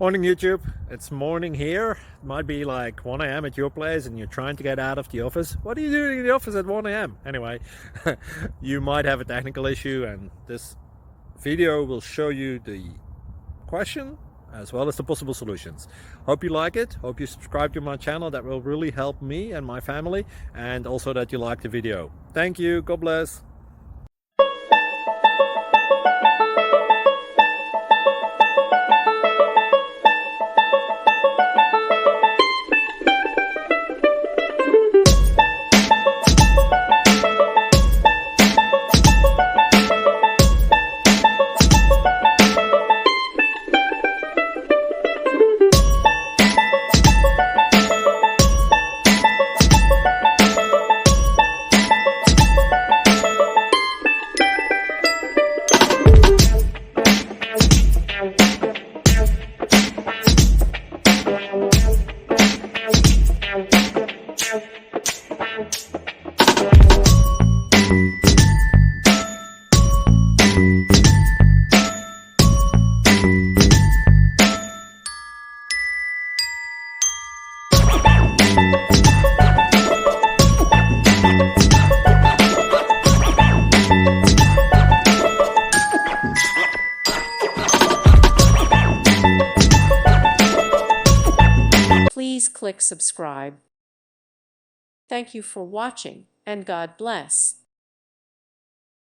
Morning YouTube, it's morning here. It might be like 1 a.m. at your place and you're trying to get out of the office. What are you doing in the office at 1 a.m.? Anyway, you might have a technical issue and this video will show you the question as well as the possible solutions. Hope you like it, hope you subscribe to my channel. That will really help me and my family, and also that you like the video. Thank you, God bless. Please click subscribe. Thank you for watching, and God bless.